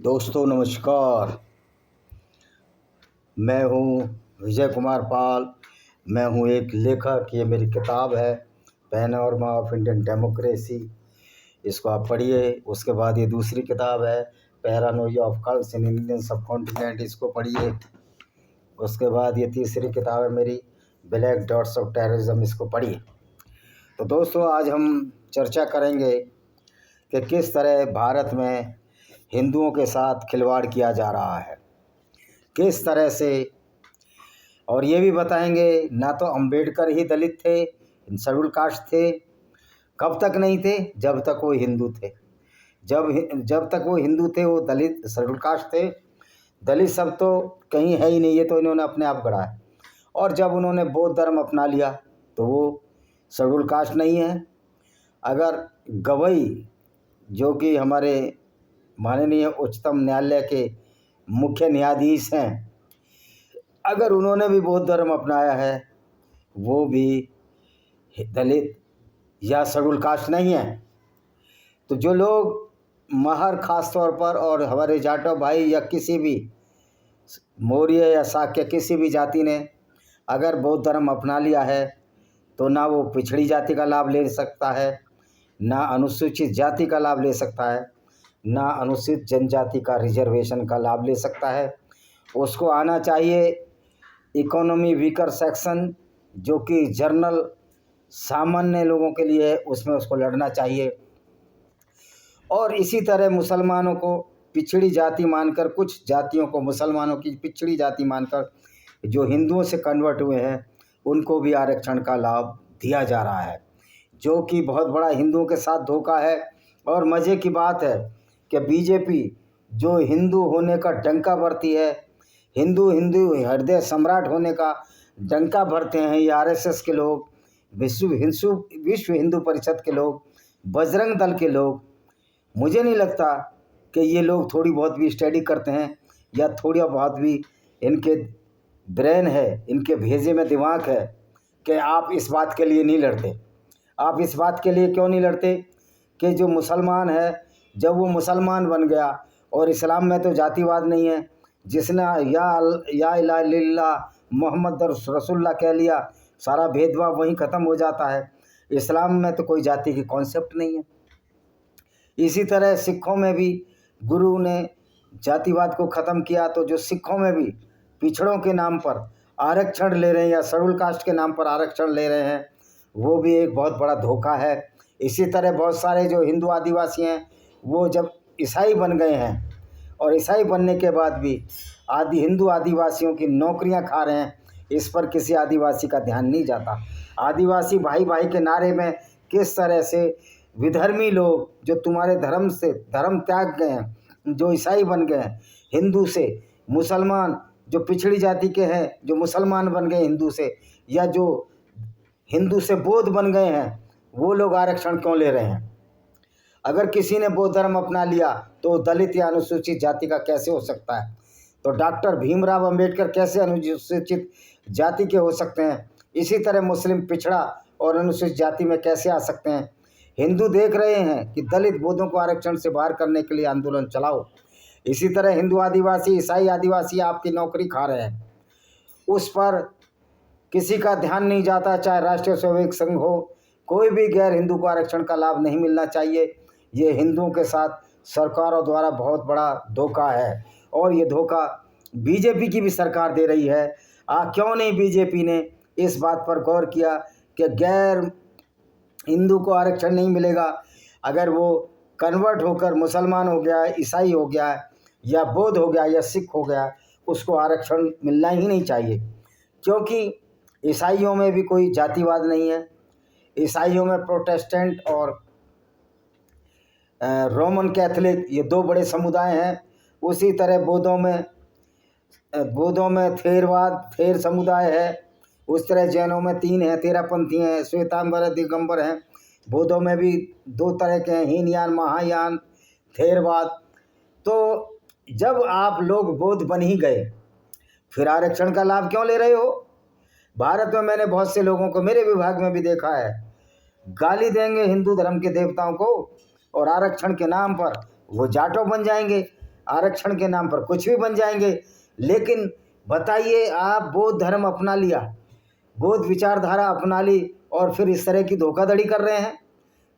दोस्तों नमस्कार। मैं हूँ विजय कुमार पाल। मैं हूँ एक लेखक। ये मेरी किताब है पैनोरमा ऑफ इंडियन डेमोक्रेसी। इसको आप पढ़िए। उसके बाद ये दूसरी किताब है paranoia of cults in Indian subcontinent. इसको पढ़िए। उसके बाद ये तीसरी किताब है मेरी ब्लैक डॉट्स ऑफ टेररिज्म। इसको पढ़िए। तो दोस्तों आज हम चर्चा करेंगे कि किस तरह भारत में हिंदुओं के साथ खिलवाड़ किया जा रहा है, किस तरह से। और ये भी बताएंगे ना तो अंबेडकर ही दलित थे, शेड्यूल कास्ट थे। कब तक नहीं थे? जब तक वो हिंदू थे। जब तक वो हिंदू थे वो दलित शेड्यूल कास्ट थे। दलित सब तो कहीं है ही नहीं, ये तो इन्होंने अपने आप गढ़ा है। और जब उन्होंने बौद्ध धर्म अपना लिया तो वो शेड्यूल कास्ट नहीं है। अगर गवई जो कि हमारे माननीय उच्चतम न्यायालय के मुख्य न्यायाधीश हैं, अगर उन्होंने भी बौद्ध धर्म अपनाया है वो भी दलित या शेड्यूल कास्ट नहीं है। तो जो लोग महर खास तौर पर, और हमारे जाटव भाई या किसी भी मौर्य या शाक्य किसी भी जाति ने अगर बौद्ध धर्म अपना लिया है तो ना वो पिछड़ी जाति का लाभ ले सकता है, ना अनुसूचित जाति का लाभ ले सकता है, ना अनुसूचित जनजाति का रिजर्वेशन का लाभ ले सकता है। उसको आना चाहिए इकोनॉमी वीकर सेक्शन, जो कि जर्नल सामान्य लोगों के लिए है, उसमें उसको लड़ना चाहिए। और इसी तरह मुसलमानों को पिछड़ी जाति मानकर, कुछ जातियों को मुसलमानों की पिछड़ी जाति मानकर जो हिंदुओं से कन्वर्ट हुए हैं उनको भी आरक्षण का लाभ दिया जा रहा है, जो कि बहुत बड़ा हिंदुओं के साथ धोखा है। और मज़े की बात है कि बीजेपी जो हिंदू होने का डंका भरती है, हिंदू हृदय सम्राट होने का डंका भरते हैं, ये आरएसएस के लोग, विश्व हिंदू परिषद के लोग, बजरंग दल के लोग। मुझे नहीं लगता कि ये लोग थोड़ी बहुत भी स्टडी करते हैं या थोड़ी बहुत भी इनके ब्रेन है, इनके भेजे में दिमाग है कि आप इस बात के लिए नहीं लड़ते। आप इस बात के लिए क्यों नहीं लड़ते कि जो मुसलमान है, जब वो मुसलमान बन गया, और इस्लाम में तो जातिवाद नहीं है, जिसने या इलाहा इल्लल्लाह मोहम्मद रसूलुल्लाह कह लिया सारा भेदभाव वहीं ख़त्म हो जाता है। इस्लाम में तो कोई जाति की कॉन्सेप्ट नहीं है। इसी तरह सिखों में भी गुरु ने जातिवाद को ख़त्म किया, तो जो सिखों में भी पिछड़ों के नाम पर आरक्षण ले रहे हैं या शेड्यूल कास्ट के नाम पर आरक्षण ले रहे हैं, वो भी एक बहुत बड़ा धोखा है। इसी तरह बहुत सारे जो हिंदू आदिवासी हैं वो जब ईसाई बन गए हैं, और ईसाई बनने के बाद भी हिंदू आदिवासियों की नौकरियां खा रहे हैं, इस पर किसी आदिवासी का ध्यान नहीं जाता। आदिवासी भाई भाई के नारे में किस तरह से विधर्मी लोग जो तुम्हारे धर्म से धर्म त्याग गए हैं, जो ईसाई बन गए हैं, हिंदू से मुसलमान जो पिछड़ी जाति के हैं, जो मुसलमान बन गए हिंदू से, या जो हिंदू से बौद्ध बन गए हैं, वो लोग आरक्षण क्यों ले रहे हैं? अगर किसी ने बौद्ध धर्म अपना लिया तो दलित या अनुसूचित जाति का कैसे हो सकता है? तो डॉक्टर भीमराव अंबेडकर कैसे अनुसूचित जाति के हो सकते हैं? इसी तरह मुस्लिम पिछड़ा और अनुसूचित जाति में कैसे आ सकते हैं? हिंदू देख रहे हैं कि दलित बौद्धों को आरक्षण से बाहर करने के लिए आंदोलन चलाओ। इसी तरह हिंदू आदिवासी, ईसाई आदिवासी आपकी नौकरी खा रहे हैं, उस पर किसी का ध्यान नहीं जाता। चाहे राष्ट्रीय स्वयंसेवक संघ हो, कोई भी गैर हिंदू को आरक्षण का लाभ नहीं मिलना चाहिए। ये हिंदुओं के साथ सरकारों द्वारा बहुत बड़ा धोखा है, और ये धोखा बीजेपी की भी सरकार दे रही है। क्यों नहीं बीजेपी ने इस बात पर गौर किया कि गैर हिंदू को आरक्षण नहीं मिलेगा? अगर वो कन्वर्ट होकर मुसलमान हो गया, ईसाई हो गया, या बौद्ध हो गया, या सिख हो गया, उसको आरक्षण मिलना ही नहीं चाहिए। क्योंकि ईसाइयों में भी कोई जातिवाद नहीं है। ईसाइयों में प्रोटेस्टेंट और रोमन कैथोलिक ये दो बड़े समुदाय हैं। उसी तरह बौद्धों में थेर समुदाय है। उस तरह जैनों में 3 हैं, तेरापंथी हैं, श्वेतांबर, दिगंबर हैं। बौद्धों में भी 2 तरह के हैं, हीनयान, महायान, थेरवाद। तो जब आप लोग बौद्ध बन ही गए, फिर आरक्षण का लाभ क्यों ले रहे हो? भारत में मैंने बहुत से लोगों को, मेरे विभाग में भी देखा है, गाली देंगे हिंदू धर्म के देवताओं को, और आरक्षण के नाम पर वो जाटों बन जाएंगे। आरक्षण के नाम पर कुछ भी बन जाएंगे। लेकिन बताइए, आप बौद्ध धर्म अपना लिया, बौद्ध विचारधारा अपना ली और फिर इस तरह की धोखाधड़ी कर रहे हैं,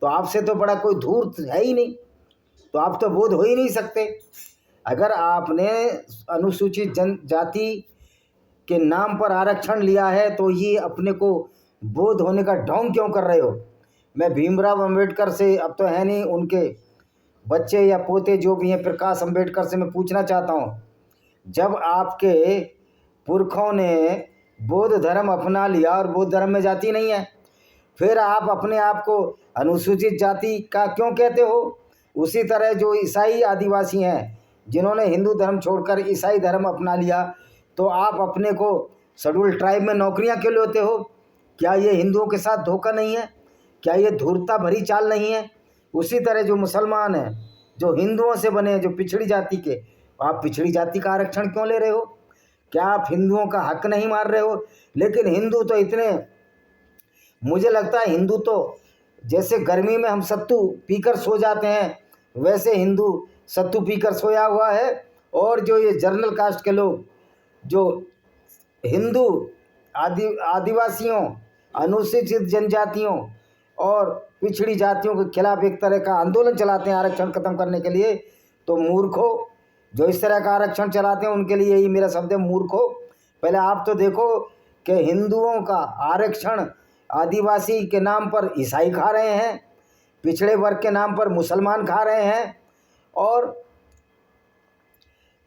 तो आपसे तो बड़ा कोई धूर्त है ही नहीं, तो आप तो बौद्ध हो ही नहीं सकते। अगर आपने अनुसूचित जनजाति के नाम पर आरक्षण लिया है तो ये अपने को बौद्ध होने का ढोंग क्यों कर रहे हो? मैं भीमराव अंबेडकर से, अब तो है नहीं, उनके बच्चे या पोते जो भी हैं, प्रकाश अंबेडकर से मैं पूछना चाहता हूँ, जब आपके पुरखों ने बौद्ध धर्म अपना लिया और बौद्ध धर्म में जाति नहीं है, फिर आप अपने आप को अनुसूचित जाति का क्यों कहते हो? उसी तरह जो ईसाई आदिवासी हैं जिन्होंने हिंदू धर्म छोड़कर ईसाई धर्म अपना लिया, तो आप अपने को शेड्यूल ट्राइब में नौकरियां क्यों लेते हो? क्या ये हिंदुओं के साथ धोखा नहीं है? क्या ये धूर्तता भरी चाल नहीं है? उसी तरह जो मुसलमान हैं, जो हिंदुओं से बने हैं, जो पिछड़ी जाति के, आप पिछड़ी जाति का आरक्षण क्यों ले रहे हो? क्या आप हिंदुओं का हक नहीं मार रहे हो? लेकिन हिंदू तो इतने, मुझे लगता है हिंदू तो जैसे गर्मी में हम सत्तू पीकर सो जाते हैं, वैसे हिंदू सत्तू पीकर सोया हुआ है। और जो ये जर्नल कास्ट के लोग, जो हिंदू आदिवासियों, अनुसूचित जनजातियों और पिछड़ी जातियों के खिलाफ एक तरह का आंदोलन चलाते हैं आरक्षण खत्म करने के लिए, तो मूर्खों, जो इस तरह का आरक्षण चलाते हैं उनके लिए यही मेरा शब्द है, मूर्खों। पहले आप तो देखो कि हिंदुओं का आरक्षण आदिवासी के नाम पर ईसाई खा रहे हैं, पिछड़े वर्ग के नाम पर मुसलमान खा रहे हैं, और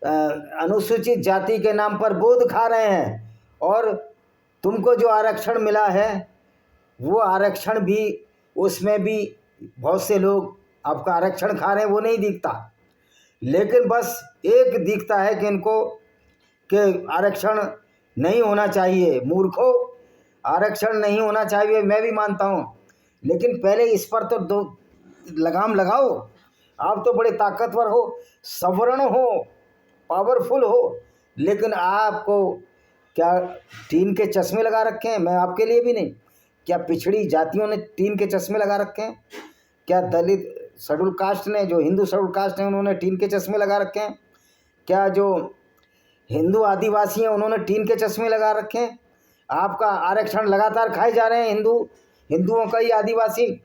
अनुसूचित जाति के नाम पर बौद्ध खा रहे हैं। और तुमको जो आरक्षण मिला है वो आरक्षण भी, उसमें भी बहुत से लोग आपका आरक्षण खा रहे हैं, वो नहीं दिखता। लेकिन बस एक दिखता है कि इनको कि आरक्षण नहीं होना चाहिए। मूर्खों, आरक्षण नहीं होना चाहिए, मैं भी मानता हूँ, लेकिन पहले इस पर तो दो लगाम लगाओ। आप तो बड़े ताकतवर हो, सवर्ण हो, पावरफुल हो, लेकिन आपको क्या टीन के चश्मे लगा रखे हैं? मैं आपके लिए भी नहीं, क्या पिछड़ी जातियों ने टीन के चश्मे लगा रखे हैं? क्या दलित शेड्यूल कास्ट ने, जो हिंदू शेड्यूल कास्ट हैं, उन्होंने टीन के चश्मे लगा रखे हैं? क्या जो हिंदू आदिवासी हैं उन्होंने टीन के चश्मे लगा रखे हैं? आपका आरक्षण लगातार खाए जा रहे हैं हिंदुओं का ही आदिवासी,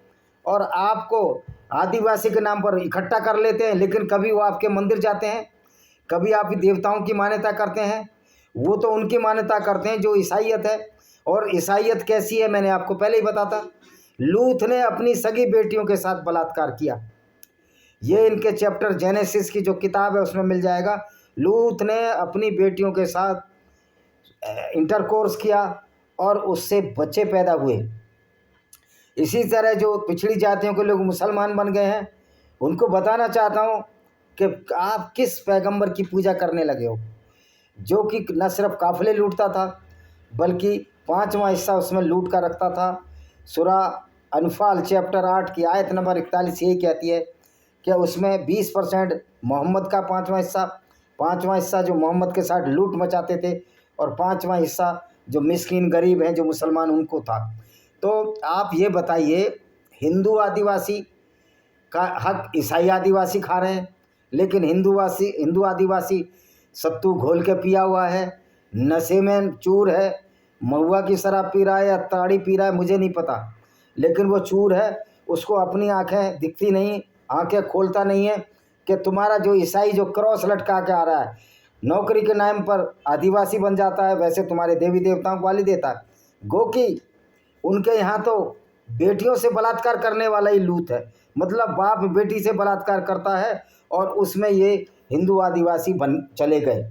और आपको आदिवासी के नाम पर इकट्ठा कर लेते हैं। लेकिन कभी वो आपके मंदिर जाते हैं, कभी आप देवताओं की मान्यता करते हैं, वो तो उनकी मान्यता करते हैं जो ईसाईयत है। और ईसाईयत कैसी है मैंने आपको पहले ही बताता। लूथ ने अपनी सगी बेटियों के साथ बलात्कार किया, ये इनके चैप्टर जेनेसिस की जो किताब है उसमें मिल जाएगा। लूथ ने अपनी बेटियों के साथ इंटरकोर्स किया और उससे बच्चे पैदा हुए। इसी तरह जो पिछड़ी जातियों के लोग मुसलमान बन गए हैं, उनको बताना चाहता हूँ कि आप किस पैगंबर की पूजा करने लगे हो, जो कि न सिर्फ काफिले लूटता था बल्कि 5वां हिस्सा उसमें लूट का रखता था। सूरा अनफाल चैप्टर 8 की आयत नंबर 41 यही कहती है कि उसमें 20% मोहम्मद का 5वां हिस्सा जो मोहम्मद के साथ लूट मचाते थे, और 5वां हिस्सा जो मिस्कीन गरीब हैं, जो मुसलमान, उनको था। तो आप ये बताइए, हिंदू आदिवासी का हक ईसाई आदिवासी खा रहे हैं, लेकिन हिंदू आदिवासी सत्तू घोल के पिया हुआ है, नशे में चूर है, महुआ की शराब पी रहा है या ताड़ी पी रहा है, मुझे नहीं पता, लेकिन वो चूर है। उसको अपनी आंखें दिखती नहीं, आंखें खोलता नहीं है कि तुम्हारा जो ईसाई जो क्रॉस लटका के आ रहा है, नौकरी के नाम पर आदिवासी बन जाता है, वैसे तुम्हारे देवी देवताओं को गाली देता है। गो कि उनके यहाँ तो बेटियों से बलात्कार करने वाला ही लूथ है, मतलब बाप बेटी से बलात्कार करता है, और उसमें ये हिंदू आदिवासी बन चले गए।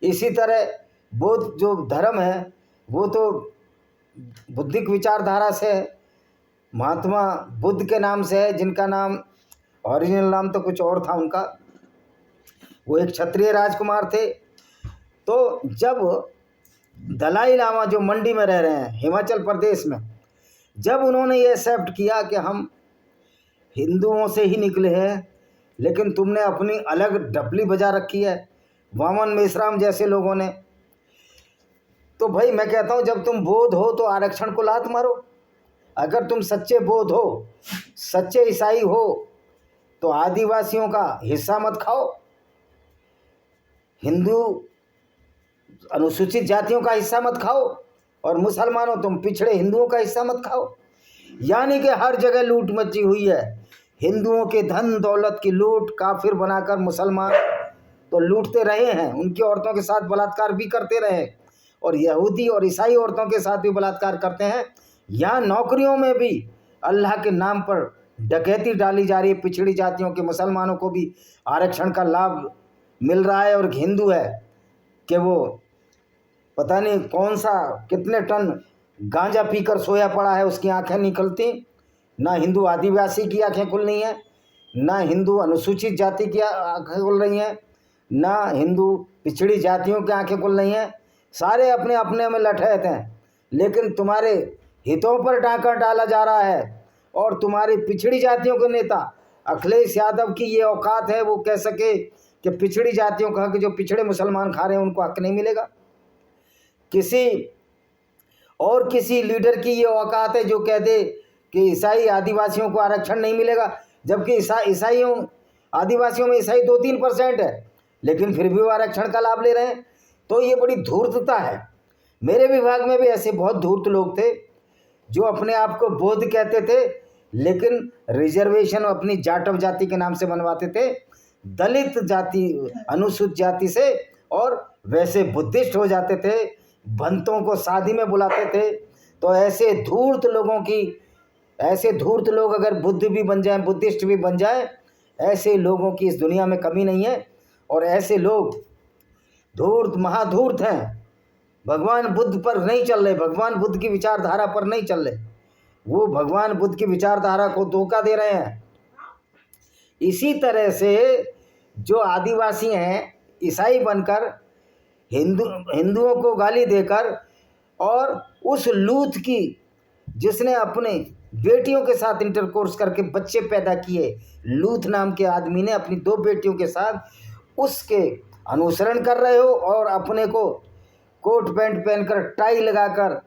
इसी तरह बौद्ध जो धर्म है वो तो बुद्धिक विचारधारा से, महात्मा बुद्ध के नाम से है, जिनका नाम ओरिजिनल नाम तो कुछ और था उनका। वो एक क्षत्रिय राजकुमार थे। तो जब दलाई लामा जो मंडी में रह रहे हैं हिमाचल प्रदेश में, जब उन्होंने ये एक्सेप्ट किया कि हम हिंदुओं से ही निकले हैं, लेकिन तुमने अपनी अलग डपली बजा रखी है वामन मेश्राम जैसे लोगों ने, तो भाई मैं कहता हूँ जब तुम बौद्ध हो तो आरक्षण को लात मारो। अगर तुम सच्चे बौद्ध हो, सच्चे ईसाई हो, तो आदिवासियों का हिस्सा मत खाओ। हिंदू अनुसूचित जातियों का हिस्सा मत खाओ और मुसलमानों तुम पिछड़े हिंदुओं का हिस्सा मत खाओ। यानी कि हर जगह लूट मची हुई है। हिंदुओं के धन दौलत की लूट काफिर बनाकर मुसलमान तो लूटते रहे हैं, उनकी औरतों के साथ बलात्कार भी करते रहे, और यहूदी और ईसाई औरतों के साथ भी बलात्कार करते हैं। यहाँ नौकरियों में भी अल्लाह के नाम पर डकैती डाली जा रही है। पिछड़ी जातियों के मुसलमानों को भी आरक्षण का लाभ मिल रहा है, और हिंदू है कि वो पता नहीं कौन सा कितने टन गांजा पीकर सोया पड़ा है, उसकी आंखें निकलती। ना हिंदू आदिवासी की आंखें खुल रही हैं, ना हिंदू अनुसूचित जाति की आंखें खुल रही हैं, ना हिंदू पिछड़ी जातियों की आंखें खुल रही हैं। सारे अपने अपने में लठैत हैं, लेकिन तुम्हारे हितों पर डाका डाला जा रहा है। और तुम्हारी पिछड़ी जातियों के नेता अखिलेश यादव की ये औकात है, वो कह सके कि पिछड़ी जातियों का हक जो पिछड़े मुसलमान खा रहे हैं उनको हक नहीं मिलेगा। किसी लीडर की ये औकात है जो कह दे कि ईसाई आदिवासियों को आरक्षण नहीं मिलेगा, जबकि ईसाइयों आदिवासियों में ईसाई 2-3% है, लेकिन फिर भी वो आरक्षण का लाभ ले रहे हैं। तो ये बड़ी धूर्तता है। मेरे विभाग में भी ऐसे बहुत धूर्त लोग थे जो अपने आप को बौद्ध कहते थे, लेकिन रिजर्वेशन अपनी जाटव जाति के नाम से बनवाते थे, दलित जाति अनुसूचित जाति से, और वैसे बुद्धिस्ट हो जाते थे, भंतों को शादी में बुलाते थे। तो ऐसे धूर्त लोग अगर बुद्ध भी बन जाएं, बुद्धिस्ट भी बन जाएं, ऐसे लोगों की इस दुनिया में कमी नहीं है। और ऐसे लोग धूर्त महाधूर्त हैं, भगवान बुद्ध पर नहीं चल रहे, भगवान बुद्ध की विचारधारा पर नहीं चल रहे, वो भगवान बुद्ध की विचारधारा को धोखा दे रहे हैं। इसी तरह से जो आदिवासी हैं, ईसाई बनकर हिंदुओं को गाली देकर, और उस लूथ की जिसने अपने बेटियों के साथ इंटरकोर्स करके बच्चे पैदा किए, लूथ नाम के आदमी ने अपनी 2 बेटियों के साथ उसके अनुसरण कर रहे हो, और अपने को कोट पैंट पहनकर टाई लगाकर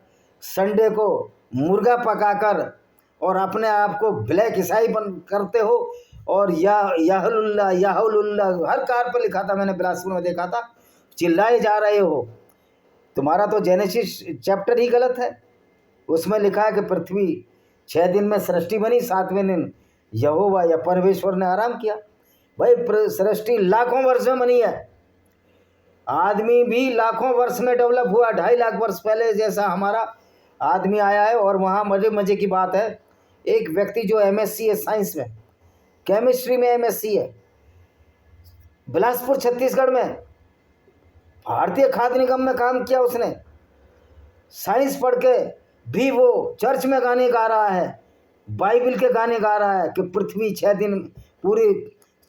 संडे को मुर्गा पकाकर और अपने आप को ब्लैक ईसाई बन करते हो। और याहुल्ला हर कार पर लिखा था, मैंने बिलासपुर में देखा था, चिल्लाए जा रहे हो। तुम्हारा तो जेनेसिस चैप्टर ही गलत है। उसमें लिखा है कि पृथ्वी 6 दिन में सृष्टि बनी, 7वें दिन यहोवा या परमेश्वर ने आराम किया। भाई सृष्टि लाखों वर्ष में बनी है, आदमी भी लाखों वर्ष में डेवलप हुआ। 2.5 लाख वर्ष पहले जैसा हमारा आदमी आया है। और वहाँ मजे की बात है, एक व्यक्ति जो MSc है साइंस में, केमिस्ट्री में MSc है, बिलासपुर छत्तीसगढ़ में भारतीय खाद्य निगम में काम किया उसने। साइंस पढ़ के भी वो चर्च में गाने गा रहा है, बाइबल के गाने गा रहा है कि पृथ्वी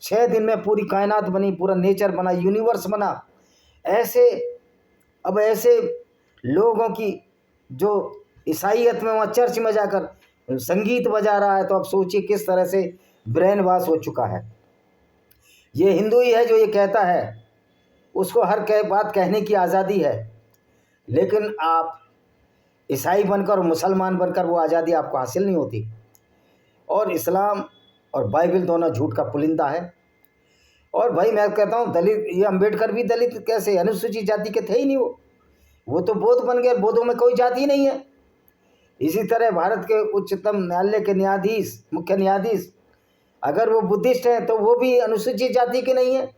6 दिन में पूरी कायनात बनी, पूरा नेचर बना, यूनिवर्स बना। ऐसे लोगों की जो ईसाईयत में वहाँ चर्च में जाकर संगीत बजा रहा है, तो अब सोचिए किस तरह से ब्रेन वॉश हो चुका है। ये हिंदू ही है जो ये कहता है, उसको हर बात कहने की आज़ादी है, लेकिन आप ईसाई बनकर और मुसलमान बनकर वो आज़ादी आपको हासिल नहीं होती। और इस्लाम और बाइबल दोनों झूठ का पुलिंदा है। और भाई मैं कहता हूँ दलित, ये अंबेडकर भी दलित कैसे, अनुसूचित जाति के थे ही नहीं, वो तो बौद्ध बन गए, बौद्धों में कोई जाति नहीं है। इसी तरह भारत के उच्चतम न्यायालय के न्यायाधीश, मुख्य न्यायाधीश, अगर वो बुद्धिस्ट हैं तो वो भी अनुसूचित जाति के नहीं है।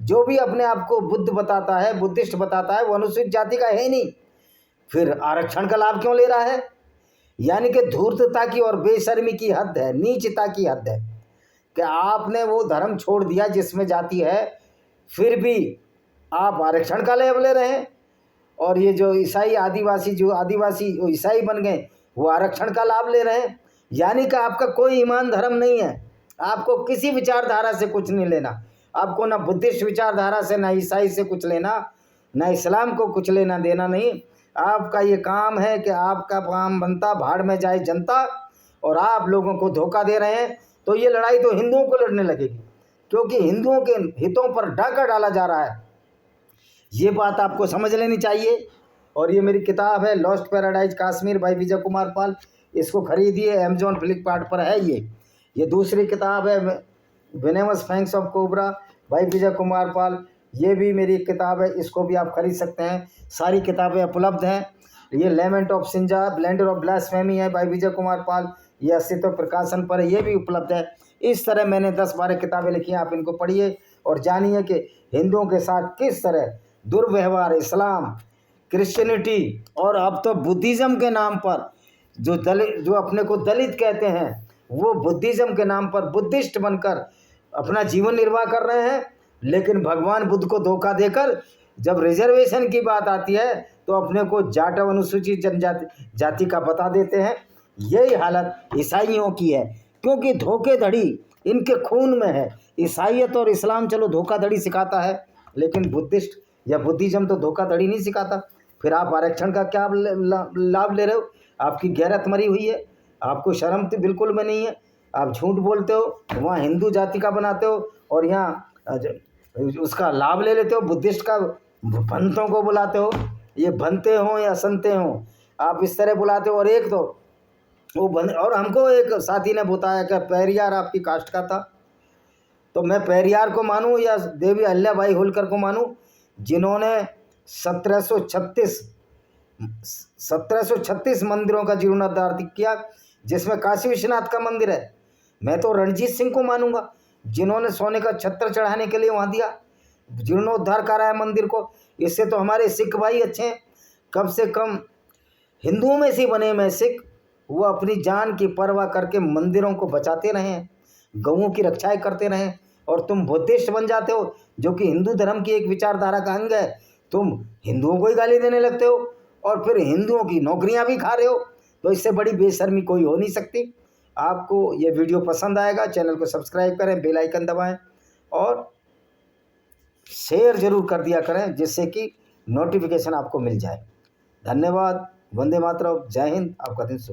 जो भी अपने आप को बुद्ध बताता है, बुद्धिस्ट बताता है, वो अनुसूचित जाति का है ही नहीं, फिर आरक्षण का लाभ क्यों ले रहा है? यानी कि धूर्तता की और बेशर्मी की हद है, नीचता की हद है कि आपने वो धर्म छोड़ दिया जिसमें जाति है, फिर भी आप आरक्षण का लाभ ले रहे हैं। और ये जो आदिवासी ईसाई बन गए, वो आरक्षण का लाभ ले रहे हैं। यानी कि आपका कोई ईमान धर्म नहीं है, आपको किसी विचारधारा से कुछ नहीं लेना, आपको ना बुद्धिस्ट विचारधारा से, ना ईसाई से कुछ लेना, ना इस्लाम को कुछ लेना देना नहीं। आपका ये काम है कि आपका काम बनता भाड़ में जाए जनता, और आप लोगों को धोखा दे रहे हैं। तो ये लड़ाई तो हिंदुओं को लड़ने लगेगी, क्योंकि हिंदुओं के हितों पर डाका डाला जा रहा है। ये बात आपको समझ लेनी चाहिए। और ये मेरी किताब है lost paradise Kashmir bye Vijay Kumar पाल, इसको खरीदिए, अमेजॉन फ्लिपकार्ट पर है। ये दूसरी किताब है venomous fangs of cobra by Vijay Kumar Pal, ये भी मेरी एक किताब है, इसको भी आप खरीद सकते हैं। सारी किताबें उपलब्ध हैं। ये lament of Sinja, blender of blasphemy है बाय विजय कुमार पाल, ये अस्तित्व प्रकाशन पर है, ये भी उपलब्ध है। इस तरह मैंने 10-12 किताबें लिखी हैं, आप इनको पढ़िए और जानिए कि हिंदुओं के साथ किस तरह दुर्व्यवहार इस्लाम, क्रिश्चियनिटी और अब तो बुद्धिज़्म के नाम पर जो अपने को दलित कहते हैं, वो बुद्धिज़्म के नाम पर बुद्धिस्ट बनकर अपना जीवन निर्वाह कर रहे हैं। लेकिन भगवान बुद्ध को धोखा देकर जब रिजर्वेशन की बात आती है तो अपने को जाट अनुसूचित जाति का बता देते हैं। यही हालत ईसाइयों की है, क्योंकि धोखेधड़ी इनके खून में है। ईसाइयत और इस्लाम चलो धोखाधड़ी सिखाता है, लेकिन बुद्धिस्ट या बुद्धिज़्म तो धोखाधड़ी नहीं सिखाता। फिर आप आरक्षण का क्या लाभ ले रहे हो? आपकी गैरत मरी हुई है, आपको शर्म तो बिल्कुल में नहीं है। आप झूठ बोलते हो, वहाँ हिंदू जाति का बनाते हो और यहाँ उसका लाभ ले लेते हो। बुद्धिस्ट का भंतों को बुलाते हो, ये भंते हों या संते हों, आप इस तरह बुलाते हो। और एक तो वो और हमको एक साथी ने बताया कि पेरियार आपकी कास्ट का था, तो मैं पेरियार को मानूं या देवी अहिल्याबाई होलकर को मानूं, जिन्होंने 1736 मंदिरों का जीर्णोद्धार किया, जिसमें काशी विश्वनाथ का मंदिर है। मैं तो रणजीत सिंह को मानूंगा, जिन्होंने सोने का छत्र चढ़ाने के लिए वहाँ दिया, जीर्णोद्धार कराया मंदिर को। इससे तो हमारे सिख भाई अच्छे हैं, कम से कम हिंदुओं में से बने में सिख, वो अपनी जान की परवाह करके मंदिरों को बचाते रहे, गऊओं की रक्षाएं करते रहे। और तुम बुद्धिस्ट बन जाते हो, जो कि हिंदू धर्म की एक विचारधारा का अंग है। तुम हिंदुओं को ही गाली देने लगते हो और फिर हिंदुओं की नौकरियां भी खा रहे हो। तो इससे बड़ी बेशर्मी कोई हो नहीं सकती। आपको ये वीडियो पसंद आएगा, चैनल को सब्सक्राइब करें, बेल आइकन दबाएं और शेयर जरूर कर दिया करें, जिससे कि नोटिफिकेशन आपको मिल जाए। धन्यवाद। वंदे मातरम। जय हिंद। आपका दिन शुभ।